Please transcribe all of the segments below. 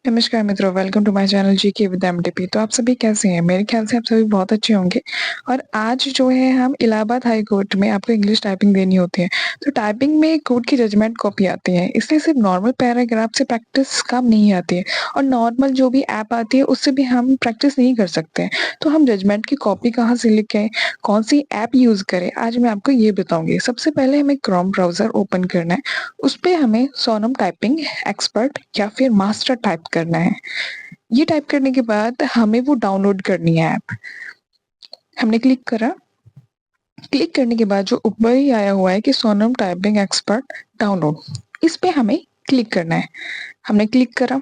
नमस्कार मित्रों, welcome to my channel GK with MTP. तो आप सभी कैसे हैं? मेरे ख्याल से आप सभी बहुत अच्छे होंगे। और आज जो है हम इलाहाबाद हाई कोर्ट में आपको इंग्लिश टाइपिंग देनी होती है। तो टाइपिंग में कोर्ट की जजमेंट कॉपी आती है, इसलिए सिर्फ नॉर्मल पैराग्राफ से प्रैक्टिस काम नहीं आती है और नॉर्मल जो भी ऐप आती है उससे भी हम प्रैक्टिस नहीं कर सकते हैं। तो हम जजमेंट की कॉपी कहाँ से लिखें, कौन सी ऐप यूज करें, आज मैं आपको ये बताऊंगी। सबसे पहले हमें क्रोम ब्राउजर ओपन करना है, उस पर हमें सोनम टाइपिंग एक्सपर्ट या फिर मास्टर टाइप करना है। ये टाइप करने के बाद हमें वो डाउनलोड करनी है ऐप। हमने क्लिक करा। क्लिक करने के बाद जो ऊपर ही आया हुआ है कि सोनम टाइपिंग एक्सपर्ट डाउनलोड, इस पे हमें क्लिक करना है। हमने क्लिक करा।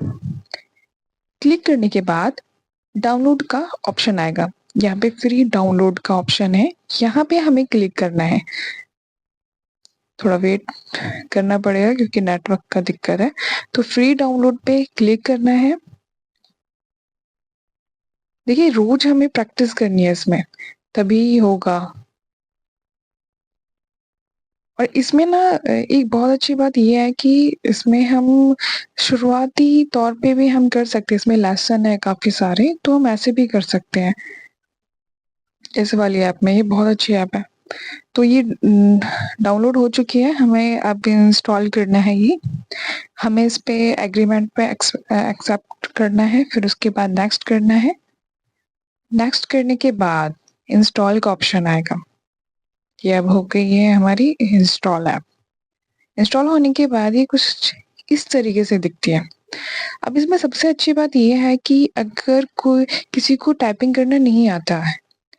क्लिक करने के बाद डाउनलोड का ऑप्शन आएगा। यहाँ पे फ्री डाउनलोड का ऑप्शन है, यहाँ पे हमें क्लिक करना है। थोड़ा वेट करना पड़ेगा क्योंकि नेटवर्क का दिक्कत है। तो फ्री डाउनलोड पे क्लिक करना है। देखिए, रोज हमें प्रैक्टिस करनी है इसमें, तभी होगा। और इसमें ना एक बहुत अच्छी बात ये है कि इसमें हम शुरुआती तौर पे भी हम कर सकते हैं। इसमें लेसन है काफी सारे, तो हम ऐसे भी कर सकते हैं। इस वाली ऐप में, ये बहुत अच्छी ऐप है। तो ये डाउनलोड हो चुकी है, हमें अब इंस्टॉल करना है ये। हमें इस पे एग्रीमेंट पे एक्सेप्ट करना है, फिर उसके बाद नेक्स्ट करना है। नेक्स्ट करने के बाद इंस्टॉल का ऑप्शन आएगा। ये अब हो गई है हमारी इंस्टॉल ऐप। इंस्टॉल होने के बाद ये कुछ इस तरीके से दिखती है। अब इसमें सबसे अच्छी बात ये है कि अगर कोई किसी को टाइपिंग करना नहीं आता है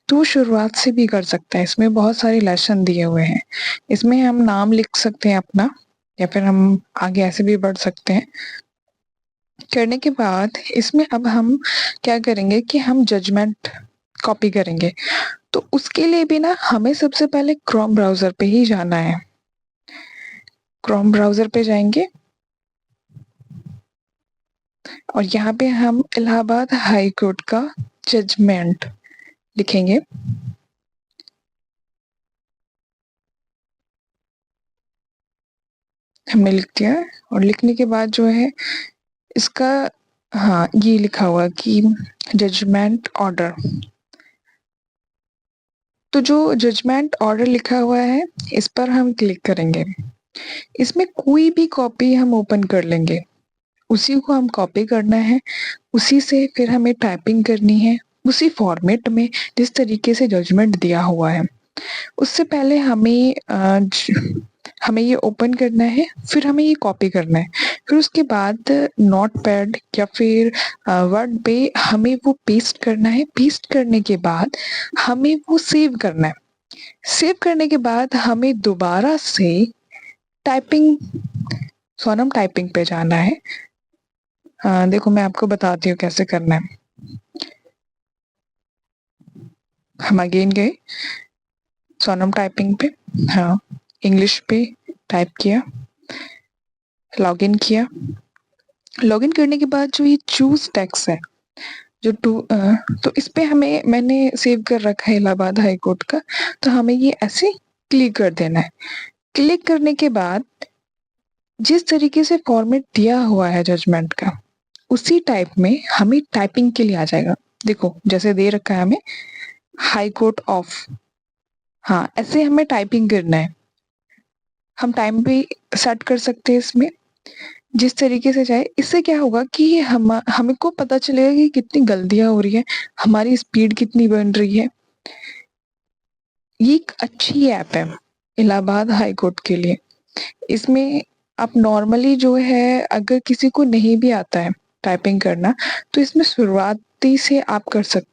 तो वो शुरुआत से भी कर सकता है। इसमें बहुत सारे लेसन दिए हुए हैं। इसमें हम नाम लिख सकते हैं अपना, या फिर हम आगे ऐसे भी बढ़ सकते हैं। करने के बाद इसमें अब हम क्या करेंगे कि हम जजमेंट कॉपी करेंगे। तो उसके लिए भी ना हमें सबसे पहले क्रोम ब्राउजर पे ही जाना है। क्रोम ब्राउजर पे जाएंगे और यहाँ पे हम इलाहाबाद हाई कोर्ट का जजमेंट लिखेंगे। हमने लिख दिया है और लिखने के बाद जो है इसका, हाँ, ये लिखा हुआ कि जजमेंट ऑर्डर। तो जो जजमेंट ऑर्डर लिखा हुआ है इस पर हम क्लिक करेंगे। इसमें कोई भी कॉपी हम ओपन कर लेंगे, उसी को हम कॉपी करना है, उसी से फिर हमें टाइपिंग करनी है, उसी फॉर्मेट में जिस तरीके से जजमेंट दिया हुआ है। उससे पहले हमें ये ओपन करना है, फिर हमें ये कॉपी करना है, फिर उसके बाद नोट पैड या फिर वर्ड पे हमें वो पेस्ट करना है। पेस्ट करने के बाद हमें वो सेव करना है। सेव करने के बाद हमें दोबारा से टाइपिंग, सोनम टाइपिंग पे जाना है। देखो, मैं आपको बताती हूँ कैसे करना है। हम अगेन गए सोनम टाइपिंग पे, हाँ, इंग्लिश पे टाइप किया, लॉगिन किया। लॉगिन करने के बाद जो ये चूज टेक्स्ट है, जो तो इस पे मैंने सेव कर रखा है इलाहाबाद हाई कोर्ट का, तो हमें ये ऐसे क्लिक कर देना है। क्लिक करने के बाद जिस तरीके से फॉर्मेट दिया हुआ है जजमेंट का, उसी टाइप में हमें टाइपिंग के लिए आ जाएगा। देखो, जैसे दे रखा है हमें हाई कोर्ट ऑफ, हाँ, ऐसे हमें टाइपिंग करना है। हम टाइम भी सेट कर सकते हैं इसमें, जिस तरीके से चाहे। इससे क्या होगा कि हमें को पता चलेगा कि कितनी गलतियां हो रही है, हमारी स्पीड कितनी बन रही है। ये एक अच्छी ऐप है इलाहाबाद हाई कोर्ट के लिए। इसमें आप नॉर्मली जो है, अगर किसी को नहीं भी आता है टाइपिंग करना, तो इसमें शुरुआती से आप कर सकते